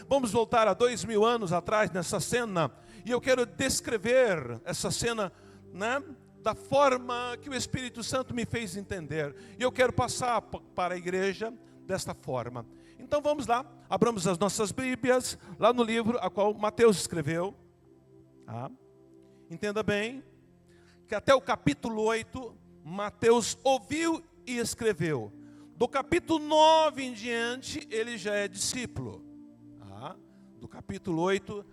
Vamos voltar a 2000 anos atrás nessa cena. E eu quero descrever essa cena, né, da forma que o Espírito Santo me fez entender. E eu quero passar para a igreja desta forma. Então vamos lá, abramos as nossas Bíblias, lá no livro a qual Mateus escreveu. Entenda bem, que até o capítulo 8, Mateus ouviu e escreveu. Do capítulo 9 em diante, ele já é discípulo. Do capítulo 8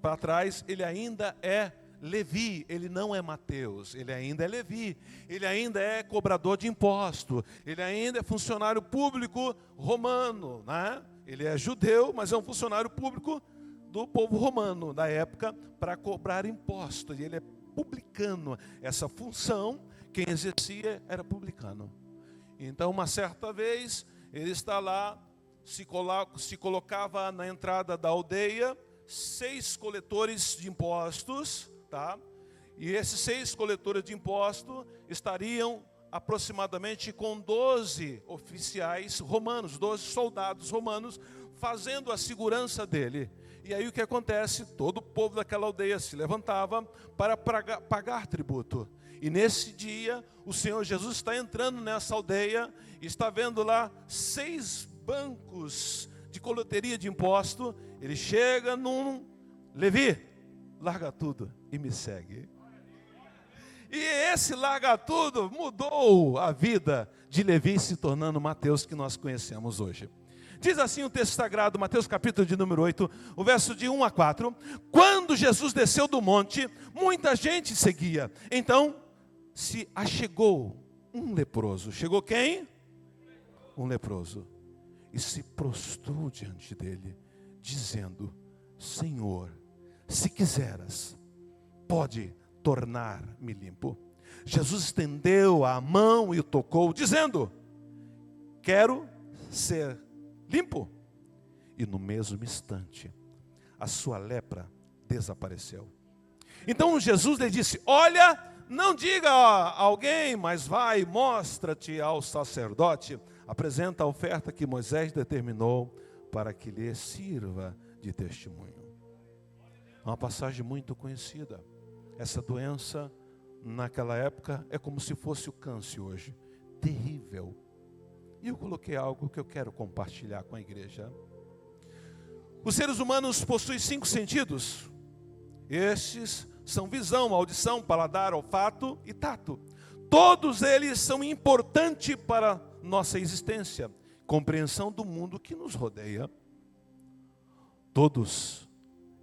para trás, ele ainda é Levi, ele não é Mateus, ele ainda é Levi, ele ainda é cobrador de imposto, ele ainda é funcionário público romano, né? Ele é judeu, mas é um funcionário público do povo romano da época para cobrar imposto, e ele é publicano. Essa função, quem exercia era publicano. Então, uma certa vez, ele está lá, se colocava na entrada da aldeia 6 coletores de impostos, tá? E esses 6 coletores de impostos estariam aproximadamente com 12 oficiais romanos, 12 soldados romanos, fazendo a segurança dele. E aí o que acontece? Todo o povo daquela aldeia se levantava para pagar tributo. E nesse dia, o Senhor Jesus está entrando nessa aldeia, e está vendo lá 6 bancos de coleteria de imposto. Ele chega num: Levi, larga tudo e me segue. E esse larga tudo mudou a vida de Levi, se tornando Mateus, que nós conhecemos hoje. Diz assim o texto sagrado, Mateus capítulo de número 8, o verso de 1 a 4. Quando Jesus desceu do monte, muita gente seguia. Então se achegou um leproso. Chegou quem? Um leproso. E se prostrou diante dele, dizendo: Senhor, se quiseras, pode tornar-me limpo. Jesus estendeu a mão e o tocou, dizendo: quero ser limpo. E no mesmo instante, a sua lepra desapareceu. Então Jesus lhe disse: olha, não diga a alguém, mas vai, mostra-te ao sacerdote, apresenta a oferta que Moisés determinou para que lhe sirva de testemunho. É uma passagem muito conhecida. Essa doença, naquela época, é como se fosse o câncer hoje. Terrível. E eu coloquei algo que eu quero compartilhar com a igreja. Os seres humanos possuem 5 sentidos. Estes são visão, audição, paladar, olfato e tato. Todos eles são importantes para nossa existência, compreensão do mundo que nos rodeia. Todos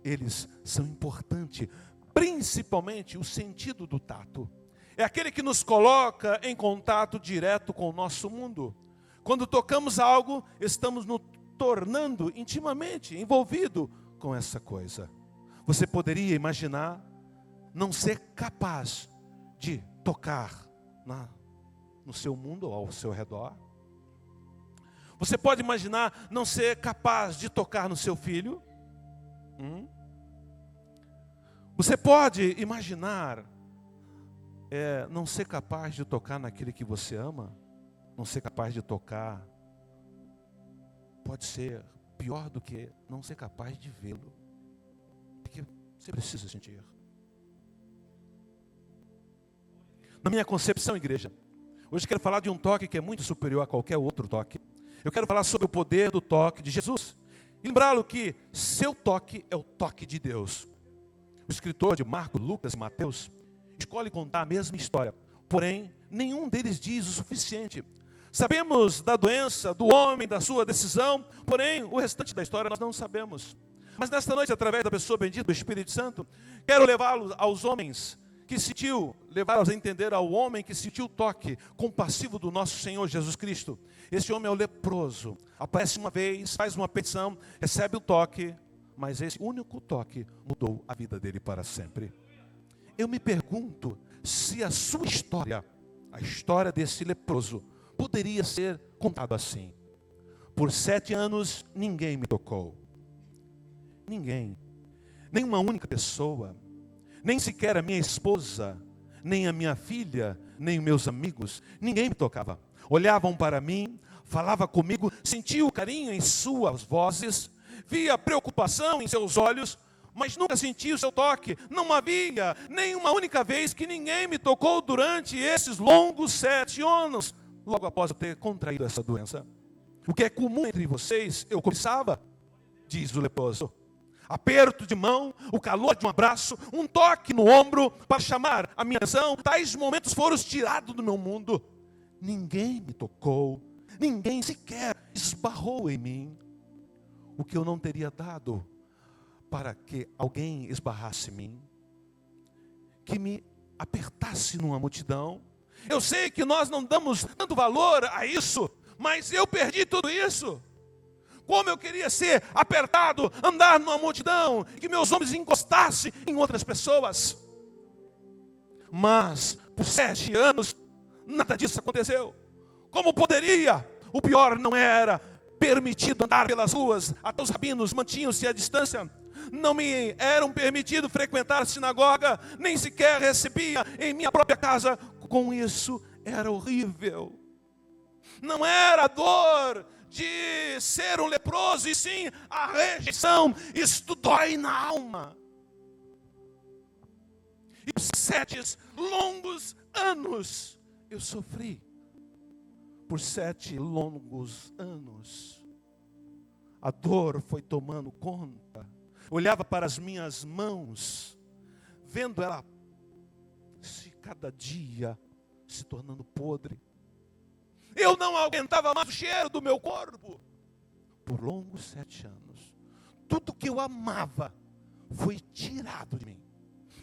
eles são importantes, principalmente o sentido do tato. É aquele que nos coloca em contato direto com o nosso mundo. Quando tocamos algo, estamos nos tornando intimamente envolvido com essa coisa. Você poderia imaginar não ser capaz de tocar no seu mundo ou ao seu redor? Você pode imaginar não ser capaz de tocar no seu filho? Você pode imaginar não ser capaz de tocar naquele que você ama? Não ser capaz de tocar pode ser pior do que não ser capaz de vê-lo. Porque você precisa sentir. Na minha concepção, igreja, hoje quero falar de um toque que é muito superior a qualquer outro toque. Eu quero falar sobre o poder do toque de Jesus. E lembrá-lo que seu toque é o toque de Deus. O escritor de Marcos, Lucas e Mateus escolhe contar a mesma história. Porém, nenhum deles diz o suficiente. Sabemos da doença, do homem, da sua decisão. Porém, o restante da história nós não sabemos. Mas nesta noite, através da pessoa bendita do Espírito Santo, quero levá-los aos homens que sentiu, levá-los a entender ao homem que sentiu o toque compassivo do nosso Senhor Jesus Cristo. Esse homem é o leproso. Aparece uma vez, faz uma petição, recebe o toque, mas esse único toque mudou a vida dele para sempre. Eu me pergunto se a sua história, a história desse leproso, poderia ser contada assim. Por 7 anos ninguém me tocou. Ninguém. Nenhuma única pessoa. Nem sequer a minha esposa, nem a minha filha, nem meus amigos. Ninguém me tocava. Olhavam para mim, falava comigo, sentia o carinho em suas vozes, Via preocupação em seus olhos, mas nunca senti o seu toque. Não havia nenhuma única vez que ninguém me tocou durante esses longos 7 anos, logo após eu ter contraído essa doença. O que é comum entre vocês, eu cobiçava, diz o leproso. Aperto de mão, o calor de um abraço, um toque no ombro para chamar a minha atenção. Tais momentos foram tirados do meu mundo. Ninguém me tocou, ninguém sequer esbarrou em mim. O que eu não teria dado para que alguém esbarrasse em mim, que me apertasse numa multidão. Eu sei que nós não damos tanto valor a isso, mas eu perdi tudo isso. Como eu queria ser apertado, andar numa multidão, que meus ombros encostassem em outras pessoas. Mas, por 7 anos, nada disso aconteceu. Como poderia? O pior não era permitido andar pelas ruas, até os rabinos mantinham-se à distância. Não me eram permitido frequentar a sinagoga, nem sequer recebia em minha própria casa. Com isso, era horrível. Não era a dor de ser um leproso, e sim a rejeição. Isto dói na alma. E por 7 longos anos eu sofri. Por 7 longos anos a dor foi tomando conta. Olhava para as minhas mãos, vendo ela cada dia se tornando podre. Eu não aguentava mais o cheiro do meu corpo. Por longos 7 anos, tudo que eu amava foi tirado de mim.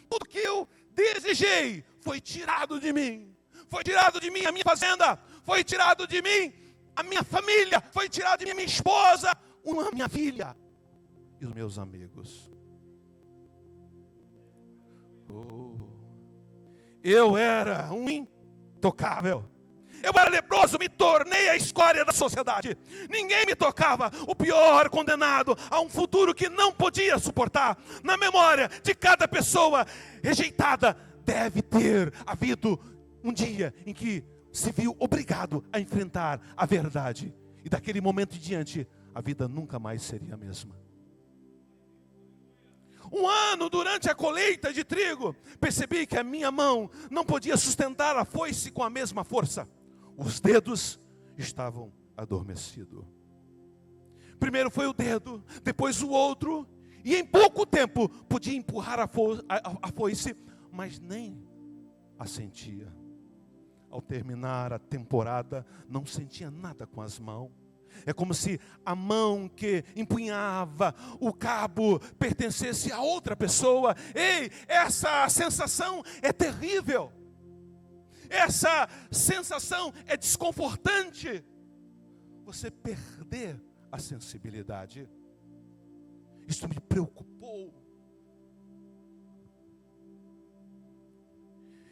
Tudo que eu desejei foi tirado de mim. Foi tirado de mim a minha fazenda. Foi tirado de mim a minha família. Foi tirado de mim a minha esposa, a minha filha e os meus amigos. Eu era um intocável. Eu era leproso, me tornei a escória da sociedade. Ninguém me tocava. O pior condenado a um futuro que não podia suportar. Na memória de cada pessoa rejeitada, deve ter havido um dia em que se viu obrigado a enfrentar a verdade. E daquele momento em diante, a vida nunca mais seria a mesma. Um ano durante a colheita de trigo, percebi que a minha mão não podia sustentar a foice com a mesma força. Os dedos estavam adormecidos. Primeiro foi o dedo, depois o outro, e em pouco tempo podia empurrar a foice, mas nem a sentia. Ao terminar a temporada, não sentia nada com as mãos. É como se a mão que empunhava o cabo pertencesse a outra pessoa. Ei, essa sensação é terrível. Essa sensação é desconfortante. Você perder a sensibilidade. Isso me preocupou.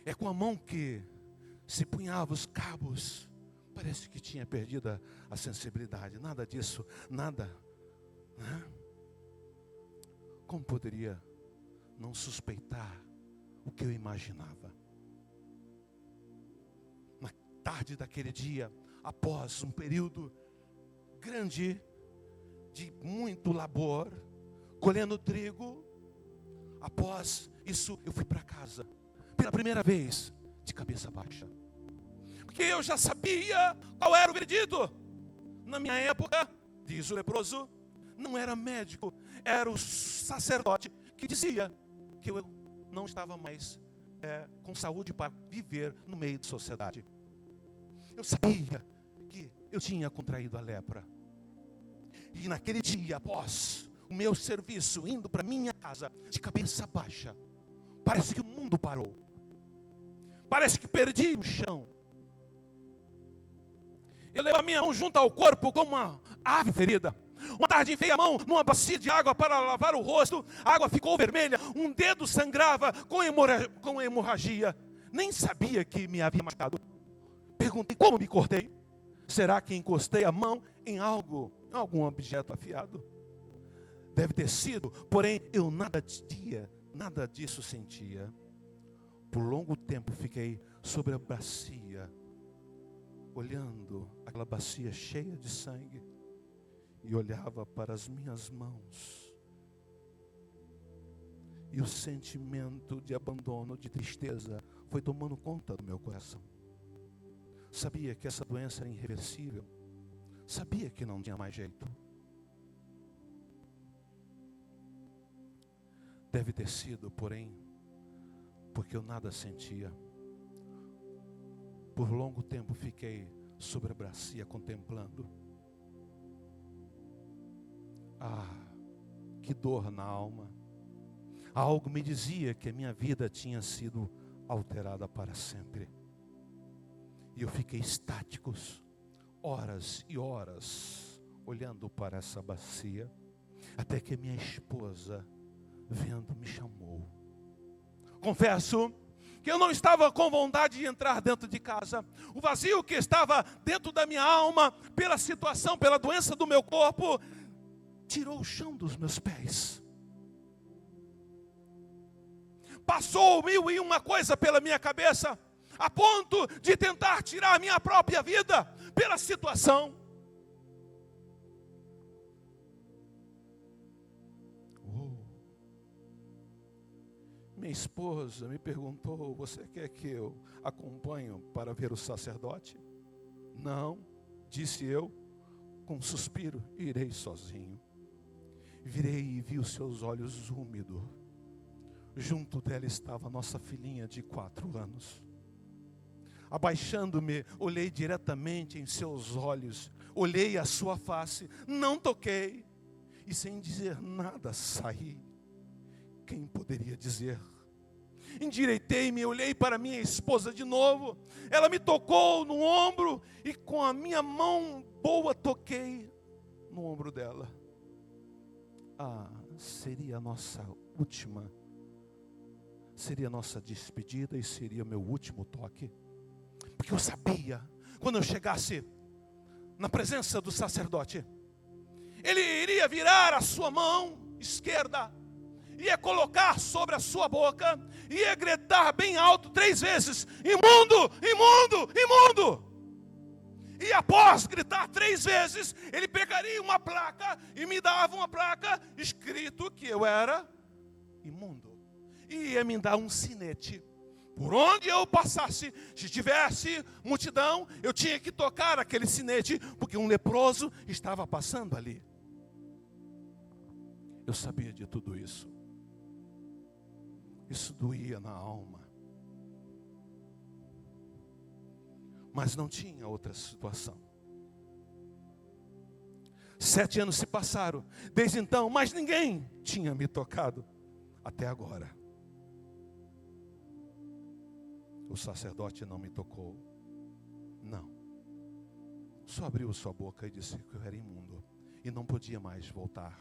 É com a mão que se punhava os cabos. Parece que tinha perdido a sensibilidade. Nada disso, nada. Como poderia não suspeitar o que eu imaginava? Na tarde daquele dia, após um período grande de muito labor, colhendo trigo, após isso eu fui para casa, pela primeira vez, de cabeça baixa. Porque eu já sabia qual era o veredito. Na minha época, diz o leproso, não era médico, era o sacerdote que dizia que eu não estava mais com saúde para viver no meio da sociedade. Eu sabia que eu tinha contraído a lepra. E naquele dia, após o meu serviço, indo para minha casa, de cabeça baixa, parece que o mundo parou. Parece que perdi o chão. Eu levo a minha mão junto ao corpo como uma ave ferida. Uma tarde enfiei a mão numa bacia de água para lavar o rosto. A água ficou vermelha. Um dedo sangrava com hemorragia. Nem sabia que me havia machucado. Perguntei como me cortei. Será que encostei a mão em algum objeto afiado? Deve ter sido, porém eu nada disso sentia. Por longo tempo fiquei sobre a bacia, olhando aquela bacia cheia de sangue. e olhava para as minhas mãos. E o sentimento de abandono, de tristeza, foi tomando conta do meu coração. Sabia que essa doença era irreversível. Sabia que não tinha mais jeito. Deve ter sido, porém, porque eu nada sentia. Por longo tempo fiquei sobre a bacia contemplando. Que dor na alma. Algo me dizia que a minha vida tinha sido alterada para sempre. E eu fiquei estático, horas e horas, olhando para essa bacia, até que minha esposa, vendo, me chamou. Confesso que eu não estava com vontade de entrar dentro de casa. O vazio que estava dentro da minha alma, pela situação, pela doença do meu corpo, tirou o chão dos meus pés. Passou 1001 coisa pela minha cabeça, a ponto de tentar tirar a minha própria vida pela situação. Minha esposa me perguntou: você quer que eu acompanhe para ver o sacerdote? Não, disse eu, com um suspiro, irei sozinho. Virei e vi os seus olhos úmidos. Junto dela estava a nossa filhinha de 4 anos. Abaixando-me, olhei diretamente em seus olhos, olhei a sua face, não toquei, e sem dizer nada saí. Quem poderia dizer? Endireitei-me, olhei para minha esposa de novo. Ela me tocou no ombro e com a minha mão boa toquei no ombro dela. Seria a nossa última, seria a nossa despedida e seria meu último toque. Porque eu sabia, quando eu chegasse na presença do sacerdote, ele iria virar a sua mão esquerda, ia colocar sobre a sua boca, ia gritar bem alto 3 vezes: imundo, imundo, imundo. E após gritar 3 vezes, ele pegaria uma placa e me dava uma placa escrito que eu era imundo. E ia me dar um sinete. Por onde eu passasse, se tivesse multidão, eu tinha que tocar aquele sinete, porque um leproso estava passando ali. Eu sabia de tudo isso. Isso doía na alma. Mas não tinha outra situação. 7 anos se passaram. Desde então, mas ninguém tinha me tocado. Até agora. O sacerdote não me tocou. Não. Só abriu sua boca e disse que eu era imundo. E não podia mais voltar.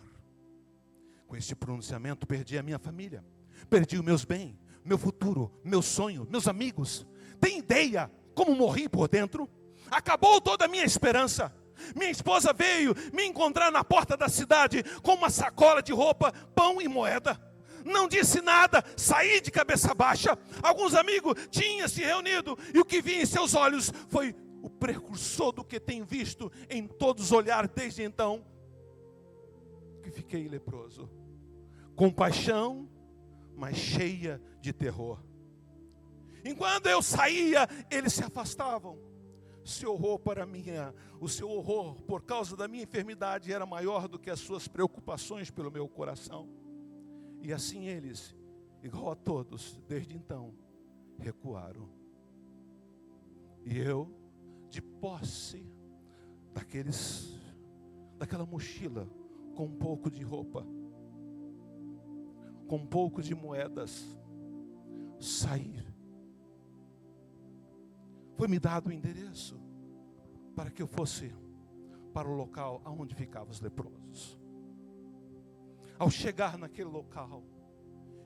Com este pronunciamento, perdi a minha família. Perdi os meus bens, meu futuro, meu sonho, meus amigos. Tem ideia como morri por dentro? Acabou toda a minha esperança. Minha esposa veio me encontrar na porta da cidade com uma sacola de roupa, pão e moeda. Não disse nada, saí de cabeça baixa. Alguns amigos tinham se reunido e o que vi em seus olhos foi o precursor do que tenho visto em todos os olhares desde então. Que fiquei leproso. Compaixão, mas cheia de terror. Enquanto eu saía, eles se afastavam. O seu horror por causa da minha enfermidade era maior do que as suas preocupações pelo meu coração. E assim eles, igual a todos, desde então, recuaram. E eu, de posse daquela mochila, com um pouco de roupa, com um pouco de moedas, saí. Foi-me dado o endereço para que eu fosse para o local onde ficavam os leprosos. Ao chegar naquele local,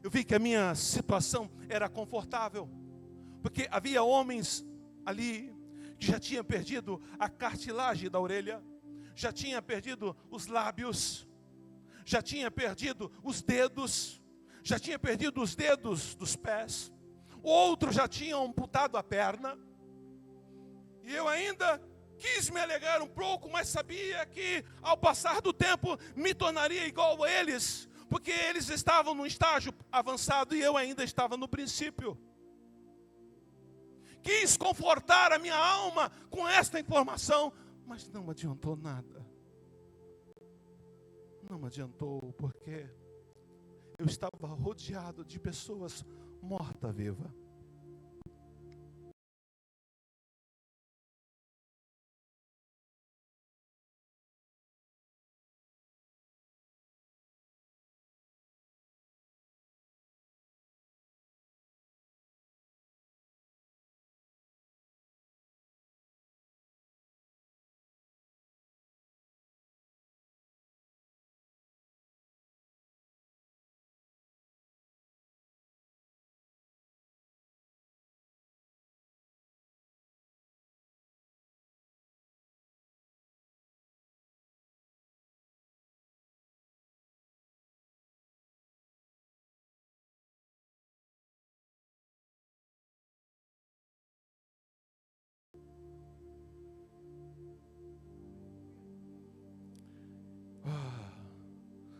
eu vi que a minha situação era confortável, porque havia homens ali que já tinham perdido a cartilagem da orelha, já tinham perdido os lábios, já tinham perdido os dedos, já tinha perdido os dedos dos pés, outros já tinham amputado a perna, e eu ainda quis me alegrar um pouco, mas sabia que ao passar do tempo me tornaria igual a eles, porque eles estavam num estágio avançado e eu ainda estava no princípio. Quis confortar a minha alma com esta informação, mas não adiantou nada. Não adiantou, porque eu estava rodeado de pessoas morta-viva.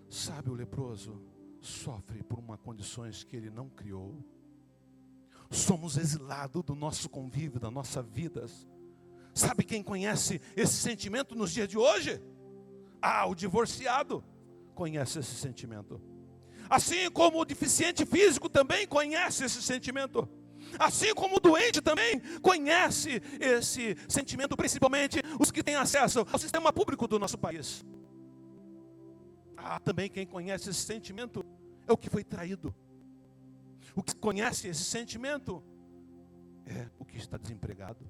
Sabe, o leproso sofre por uma condições que ele não criou. Somos exilados do nosso convívio, da nossa vida. Sabe quem conhece esse sentimento nos dias de hoje? O divorciado conhece esse sentimento. Assim como o deficiente físico também conhece esse sentimento. Assim como o doente também conhece esse sentimento, principalmente os que têm acesso ao sistema público do nosso país. Também quem conhece esse sentimento é o que foi traído. O que conhece esse sentimento é o que está desempregado.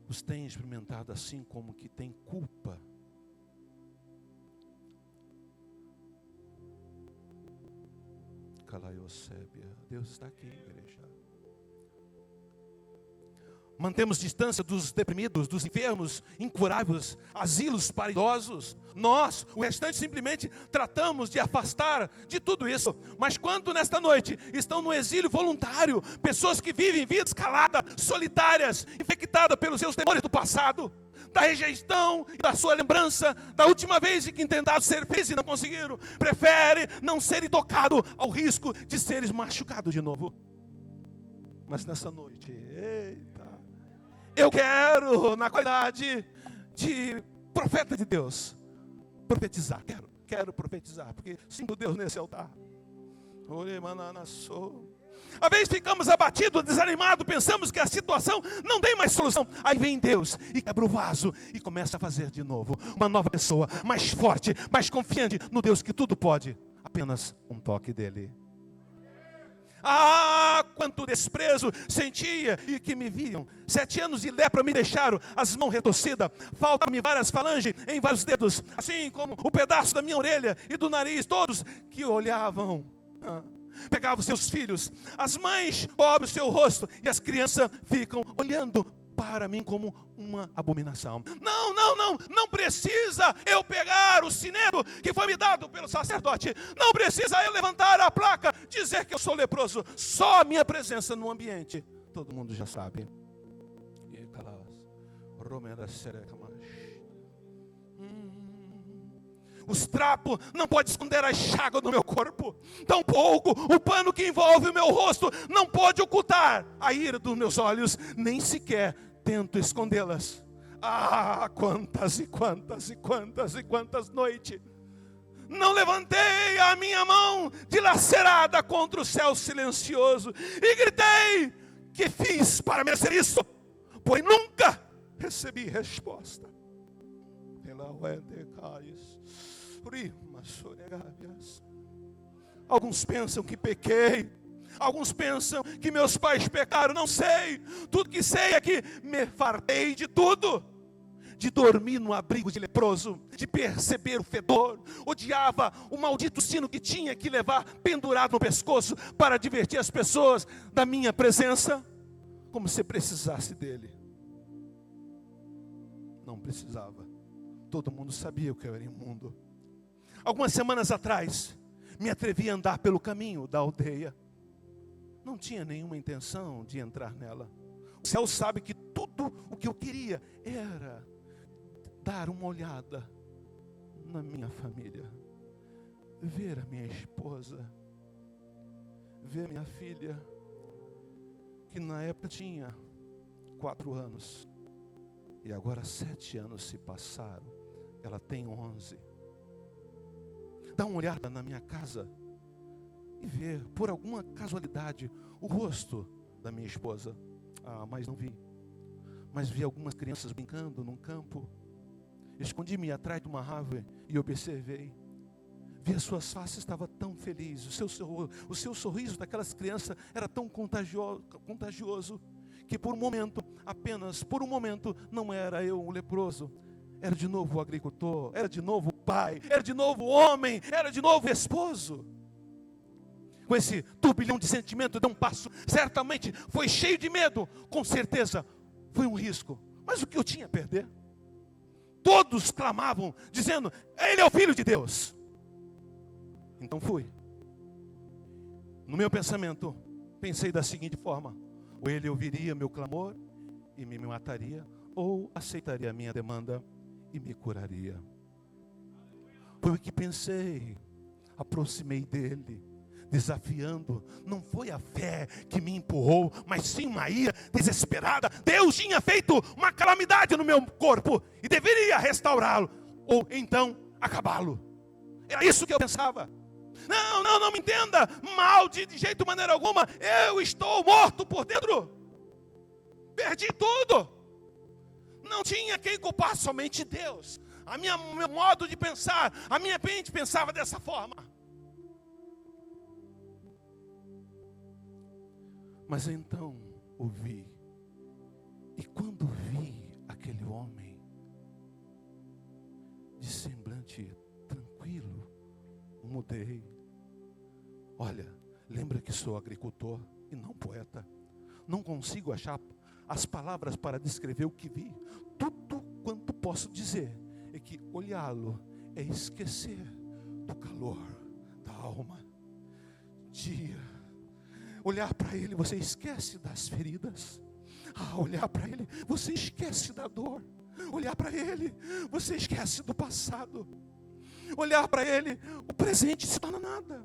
Os tem experimentado assim como que tem culpa. Deus está aqui, igreja. Mantemos distância dos deprimidos, dos enfermos, incuráveis, asilos para idosos. Nós, o restante, simplesmente tratamos de afastar de tudo isso. Mas quando nesta noite estão no exílio voluntário, pessoas que vivem vidas caladas, solitárias, infectadas pelos seus temores do passado, da rejeição e da sua lembrança da última vez em que tentaram ser felizes e não conseguiram, prefere não serem tocados ao risco de serem machucados de novo. Mas nessa noite, eu quero, na qualidade de profeta de Deus, profetizar. Quero profetizar, porque sinto Deus nesse altar. Às vezes ficamos abatidos, desanimados, pensamos que a situação não tem mais solução. Aí vem Deus e quebra o vaso e começa a fazer de novo. Uma nova pessoa, mais forte, mais confiante no Deus que tudo pode. Apenas um toque dele. Quanto desprezo sentia e que me viam. 7 anos de lepra me deixaram as mãos retorcidas. Faltam-me várias falanges em vários dedos, assim como o pedaço da minha orelha e do nariz. Todos que olhavam, pegavam seus filhos. As mães cobrem o seu rosto e as crianças ficam olhando para mim como uma abominação. Não precisa eu pegar o sineiro que foi me dado pelo sacerdote. Não precisa eu levantar a placa, dizer que eu sou leproso. Só a minha presença no ambiente, todo mundo já sabe. Os trapos não podem esconder as chagas do meu corpo. Tampouco o pano que envolve o meu rosto não pode ocultar a ira dos meus olhos, nem sequer tento escondê-las. Quantas noites não levantei a minha mão dilacerada contra o céu silencioso e gritei: que fiz para merecer isso? Pois nunca recebi resposta. Alguns pensam que pequei. Alguns pensam que meus pais pecaram. Não sei. Tudo que sei é que me fartei de tudo. De dormir no abrigo de leproso, de perceber o fedor. Odiava o maldito sino que tinha que levar pendurado no pescoço para divertir as pessoas da minha presença, como se precisasse dele. Não precisava. Todo mundo sabia que eu era imundo. Algumas semanas atrás, me atrevi a andar pelo caminho da aldeia. não tinha nenhuma intenção de entrar nela. O céu sabe que tudo o que eu queria era dar uma olhada na minha família, ver a minha esposa, ver minha filha, que na época tinha 4 anos, e agora 7 anos se passaram, ela tem 11. Dar uma olhada na minha casa e ver, por alguma casualidade, o rosto da minha esposa. Mas não vi. Mas vi algumas crianças brincando num campo. Escondi-me atrás de uma árvore e observei. Vi as suas faces, estava tão feliz. O seu sorriso daquelas crianças era tão contagioso que por um momento, apenas por um momento, não era eu um leproso. Era de novo o agricultor, era de novo o pai, era de novo o homem, era de novo o esposo. Com esse turbilhão de sentimento, deu um passo. Certamente foi cheio de medo. Com certeza foi um risco. Mas o que eu tinha a perder? Todos clamavam, dizendo: Ele é o Filho de Deus. Então fui. No meu pensamento, pensei da seguinte forma: ou ele ouviria meu clamor e me mataria, ou aceitaria a minha demanda e me curaria. Foi o que pensei. Aproximei dele, desafiando. Não foi a fé que me empurrou, mas sim uma ira desesperada. Deus tinha feito uma calamidade no meu corpo e deveria restaurá-lo, ou então acabá-lo. Era isso que eu pensava. Não me entenda mal de jeito maneira alguma. Eu estou morto por dentro. Perdi tudo. Não tinha quem culpar, somente Deus. O meu modo de pensar, a minha mente pensava dessa forma. Mas então ouvi, e quando vi aquele homem de semblante tranquilo, mudei. Olha, lembra que sou agricultor e não poeta. Não consigo achar as palavras para descrever o que vi. Tudo quanto posso dizer é que olhá-lo é esquecer do calor da alma. Olhar para ele, você esquece das feridas. Olhar para ele, você esquece da dor. Olhar para ele, você esquece do passado. Olhar para ele, o presente se torna nada.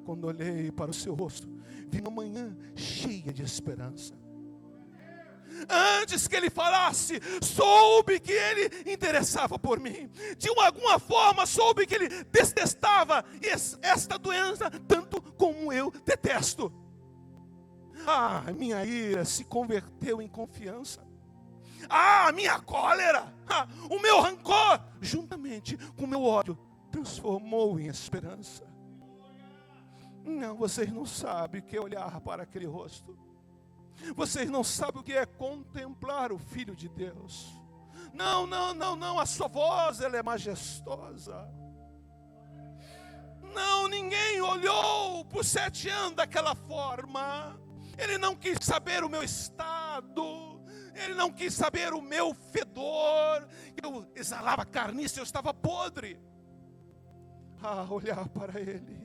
Quando olhei para o seu rosto, vi uma manhã cheia de esperança. Antes que ele falasse, soube que ele interessava por mim. De alguma forma, soube que ele detestava esta doença tanto como eu detesto. Minha ira se converteu em confiança. Minha cólera, o meu rancor, juntamente com o meu ódio, transformou em esperança. Não, vocês não sabem o que é olhar para aquele rosto. Vocês não sabem o que é contemplar o Filho de Deus. Não, a sua voz, ela é majestosa. Não, ninguém olhou por 7 anos daquela forma. Ele não quis saber o meu estado. Ele não quis saber o meu fedor. Eu exalava carniça, eu estava podre. Olhar para ele.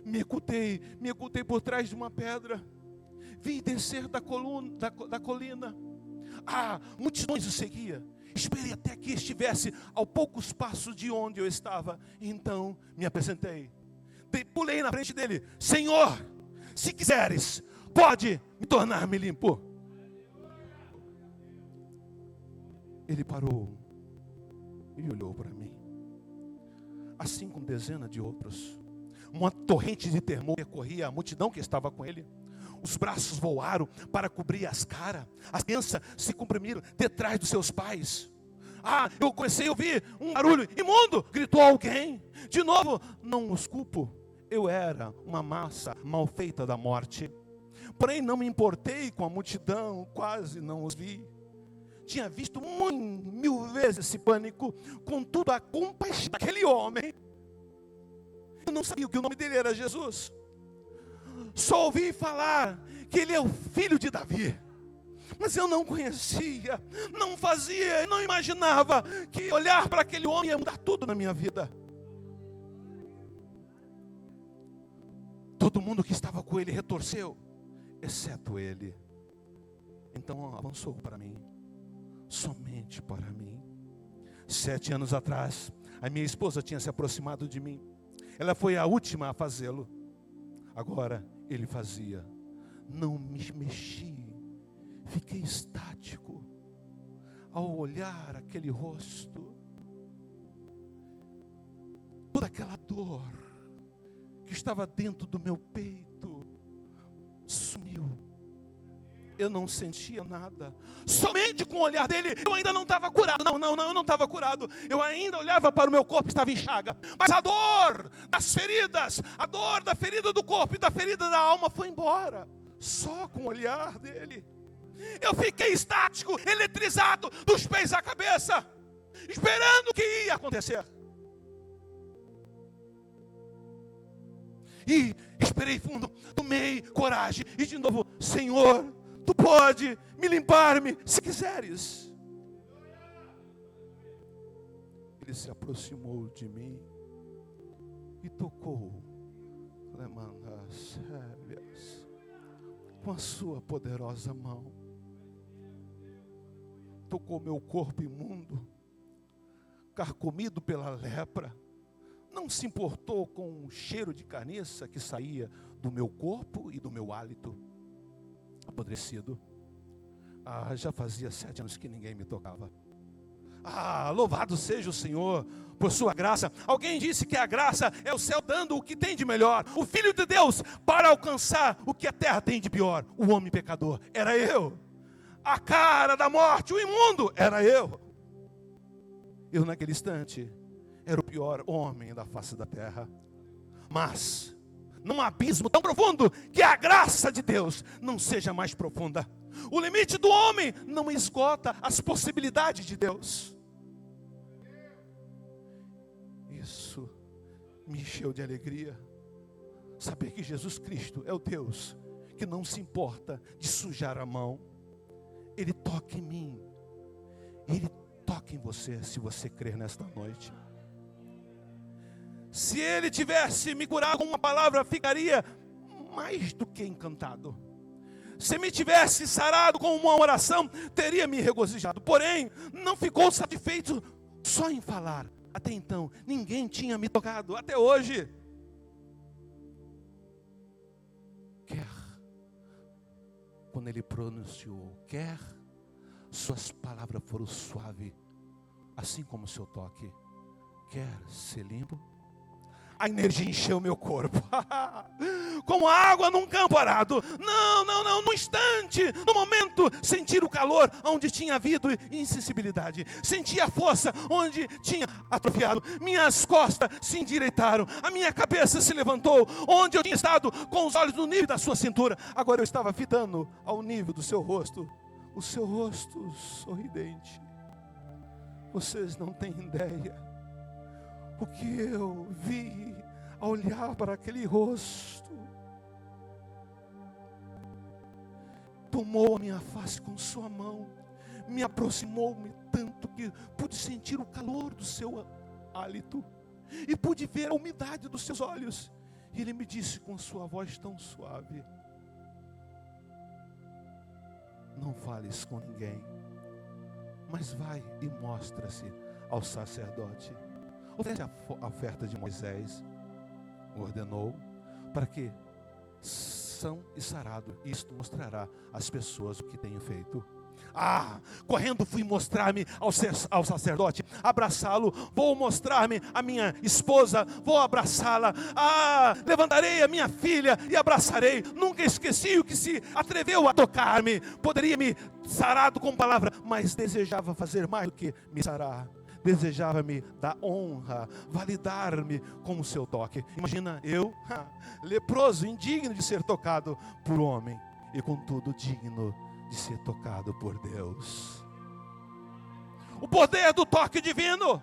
Me ocultei por trás de uma pedra. Vi descer da colina. Multidões o seguia. Esperei até que estivesse a poucos passos de onde eu estava. Então me apresentei. Pulei na frente dele. Senhor, se quiseres, pode me tornar-me limpo. Ele parou e olhou para mim. Assim como dezenas de outros. Uma torrente de temor percorria a multidão que estava com ele. Os braços voaram para cobrir as caras. As crianças se comprimiram detrás dos seus pais. Eu comecei a ouvir um barulho. Imundo! Gritou alguém. De novo, não os culpo. Eu era uma massa mal feita da morte. Porém não me importei com a multidão. Quase não os vi. Tinha visto 1000 vezes esse pânico. Contudo, a compaixão daquele homem. Eu não sabia que o nome dele era Jesus. Só ouvi falar que ele é o filho de Davi. Mas eu não conhecia, não imaginava que olhar para aquele homem ia mudar tudo na minha vida. Todo mundo que estava com ele retorceu, exceto ele. Então avançou para mim, somente para mim. 7 anos atrás, a minha esposa tinha se aproximado de mim. Ela foi a última a fazê-lo. Agora ele fazia. Não me mexi. Fiquei estático ao olhar aquele rosto. Toda aquela dor que estava dentro do meu peito sumiu. Eu não sentia nada. Somente com o olhar dele, eu ainda não estava curado. Não, eu não estava curado. Eu ainda olhava para o meu corpo, estava em chaga. Mas a dor das feridas, a dor da ferida do corpo e da ferida da alma foi embora. Só com o olhar dele. Eu fiquei estático, eletrizado, dos pés à cabeça, esperando o que ia acontecer. E esperei fundo, tomei coragem e de novo, Senhor, Tu pode me limpar-me se quiseres. Ele se aproximou de mim e tocou com a sua poderosa mão. Tocou meu corpo imundo, carcomido pela lepra. Não se importou com o cheiro de carniça que saía do meu corpo e do meu hálito apodrecido. Já fazia 7 anos que ninguém me tocava. Louvado seja o Senhor por sua graça. Alguém disse que a graça é o céu dando o que tem de melhor. O Filho de Deus para alcançar o que a terra tem de pior. O homem pecador era eu. A cara da morte, o imundo, era eu. Eu naquele instante era o pior homem da face da terra. Mas num abismo tão profundo que a graça de Deus não seja mais profunda. O limite do homem não esgota as possibilidades de Deus. Isso me encheu de alegria. Saber que Jesus Cristo é o Deus que não se importa de sujar a mão. Ele toca em mim. Ele toca em você, se você crer nesta noite. Se Ele tivesse me curado com uma palavra, ficaria mais do que encantado. Se me tivesse sarado com uma oração, teria me regozijado. Porém, não ficou satisfeito só em falar. Até então, ninguém tinha me tocado. Até hoje. Quando Ele pronunciou, suas palavras foram suaves, assim como o seu toque. Quer ser limpo? A energia encheu meu corpo, como água num campo arado. Não, no instante, no momento, sentir o calor onde tinha havido insensibilidade. Senti a força onde tinha atrofiado. Minhas costas se endireitaram, a minha cabeça se levantou, onde eu tinha estado com os olhos no nível da sua cintura. Agora eu estava fitando ao nível do seu rosto, o seu rosto sorridente. Vocês não têm ideia o que eu vi ao olhar para aquele rosto. Tomou a minha face com sua mão, me aproximou-me tanto que pude sentir o calor do seu hálito e pude ver a umidade dos seus olhos. E Ele me disse com sua voz tão suave: não fales com ninguém, mas vai e mostra-se ao sacerdote. Oferece a oferta de Moisés, ordenou, para que são e sarado, isto mostrará às pessoas o que tenho feito. Correndo fui mostrar-me ao sacerdote, abraçá-lo. Vou mostrar-me a minha esposa, vou abraçá-la. Levantarei a minha filha e abraçarei. Nunca esqueci o que se atreveu a tocar-me. Poderia me sarado com palavra, mas desejava fazer mais do que me sarar. Desejava-me dar honra, validar-me com o seu toque. Imagina eu, leproso, indigno de ser tocado por homem, e contudo digno de ser tocado por Deus. O poder do toque divino.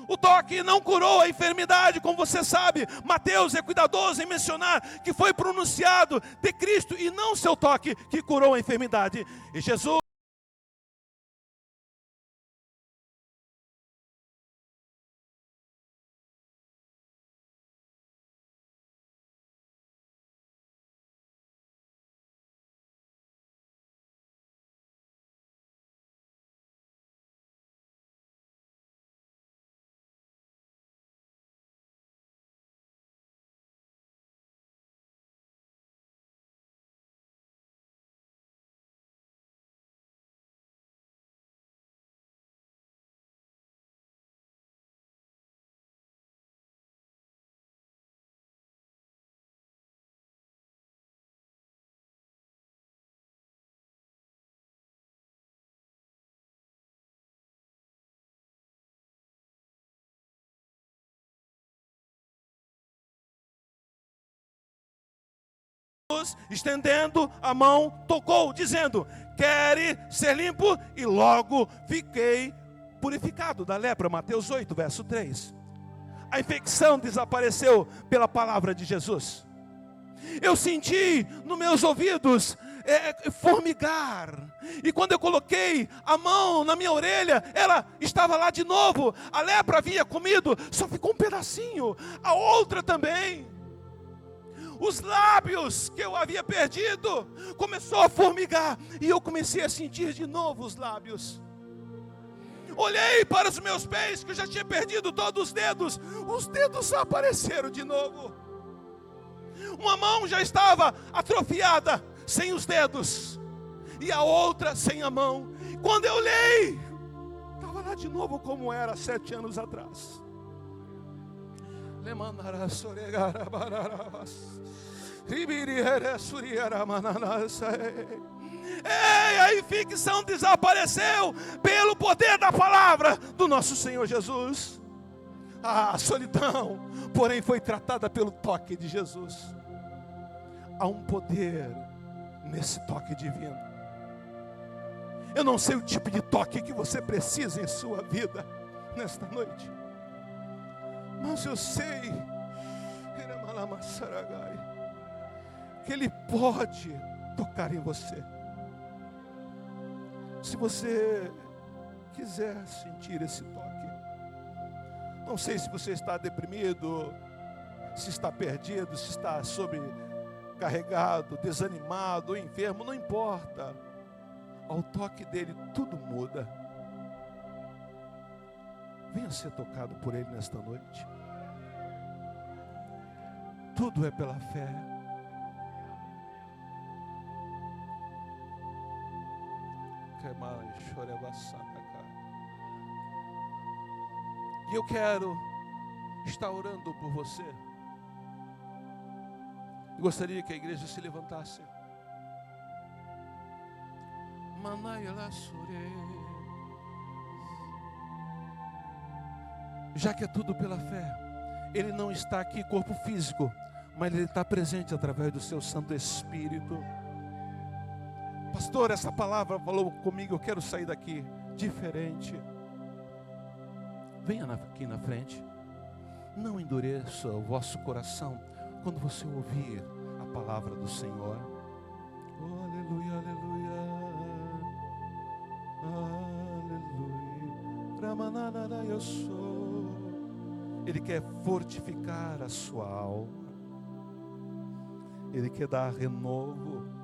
O toque não curou a enfermidade, como você sabe. Mateus é cuidadoso em mencionar que foi pronunciado de Cristo e não seu toque que curou a enfermidade. E Jesus estendendo a mão, tocou, dizendo: quere ser limpo? E logo fiquei purificado da lepra. Mateus 8, verso 3. A infecção desapareceu pela palavra de Jesus. Eu senti nos meus ouvidos formigar. E quando eu coloquei a mão na minha orelha, ela estava lá de novo. A lepra havia comido, só ficou um pedacinho. A outra também. Os lábios que eu havia perdido começou a formigar. E eu comecei a sentir de novo os lábios. Olhei para os meus pés, que eu já tinha perdido todos os dedos apareceram de novo. Uma mão já estava atrofiada, sem os dedos, e a outra sem a mão. Quando eu olhei, estava lá de novo como era 7 anos atrás. A infecção desapareceu pelo poder da palavra do nosso Senhor Jesus. A solidão, porém, foi tratada pelo toque de Jesus. Há um poder nesse toque divino. Eu não sei o tipo de toque que você precisa em sua vida nesta noite, mas eu sei que Ele pode tocar em você. Se você quiser sentir esse toque. Não sei se você está deprimido, se está perdido, se está sobrecarregado, desanimado ou enfermo, não importa. Ao toque dele tudo muda. Venha ser tocado por ele nesta noite. Tudo é pela fé. E eu quero estar orando por você. Eu gostaria que a igreja se levantasse. Já que é tudo pela fé, Ele não está aqui corpo físico, mas Ele está presente através do seu Santo Espírito. Pastor, essa palavra falou comigo, eu quero sair daqui diferente. Venha aqui na frente. Não endureça o vosso coração quando você ouvir a palavra do Senhor. Oh, aleluia, aleluia. Aleluia. Ramanana eu sou. Ele quer fortificar a sua alma. Ele quer dar renovo.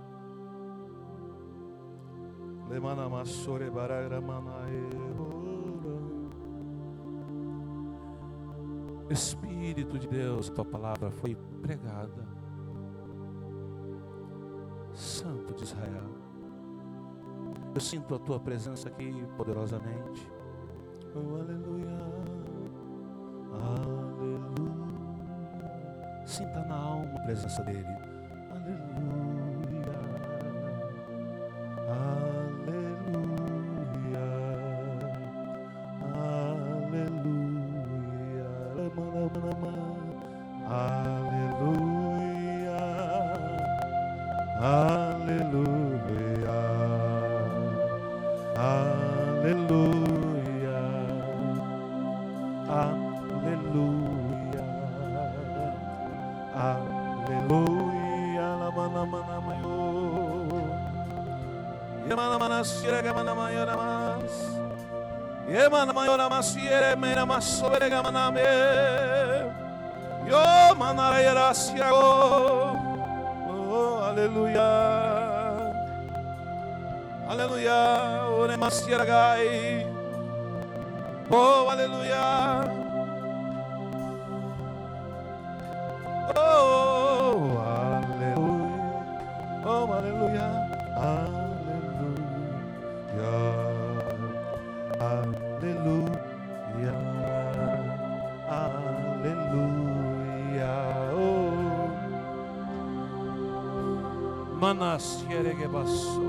Espírito de Deus, tua palavra foi pregada. Santo de Israel, eu sinto a tua presença aqui poderosamente. Oh, aleluia, aleluia. Sinta na alma a presença dele. Aleluia, aleluia. Oh, aleluia, aleluia, oh, aleluia, oh, aleluia, oh, aleluia, aleluia, aleluia, oh, manas yeregebaso.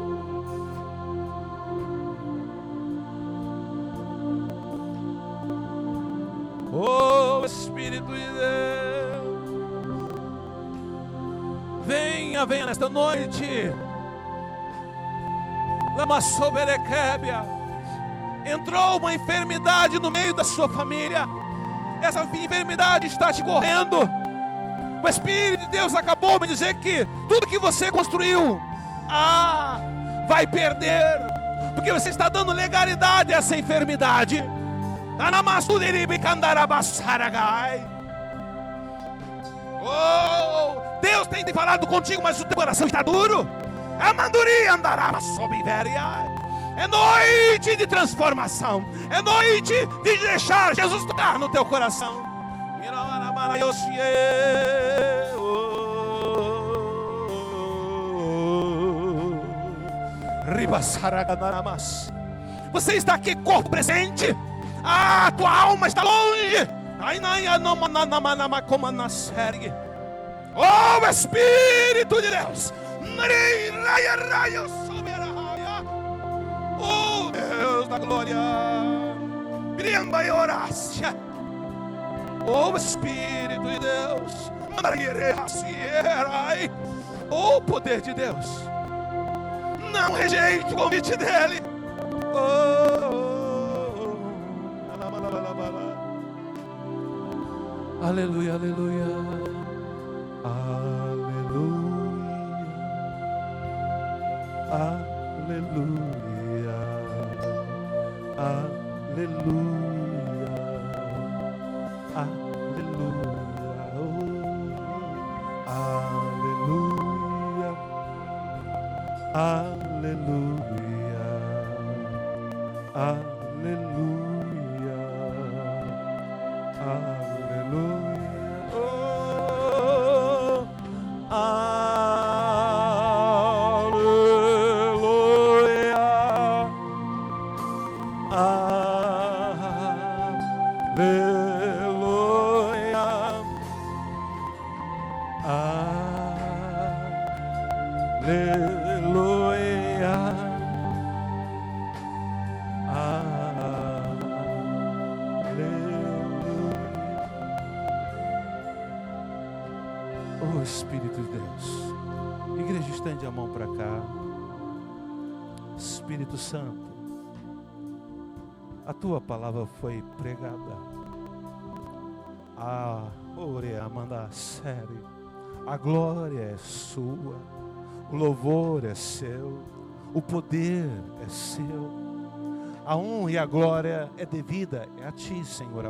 Oh, Espírito de Deus, venha venha nesta noite. Lama soberequébia. Entrou uma enfermidade no meio da sua família. Essa enfermidade está te correndo. O Espírito de Deus acabou de dizer que tudo que você construiu, vai perder, porque você está dando legalidade a essa enfermidade. Oh, Deus tem falado contigo, mas o teu coração está duro. É noite de transformação. É noite de deixar Jesus tocar no teu coração. Você está aqui, corpo presente. Tua alma está longe. Oh, Espírito de Deus. Oh, Deus da glória. Oh, Espírito de Deus. Oh, poder de Deus. Não rejeite o convite dele. Aleluia, aleluia. Aleluia. Aleluia. Aleluia. Aleluia. Aleluia. Aleluia. Aleluia. Oh, aleluia. Aleluia. Aleluia. Oh, Espírito de Deus. Igreja, estende a mão para cá. Espírito Santo, a tua palavra foi pregada. A glória é sua, o louvor é seu, o poder é seu, a honra e a glória é devida a ti, Senhor.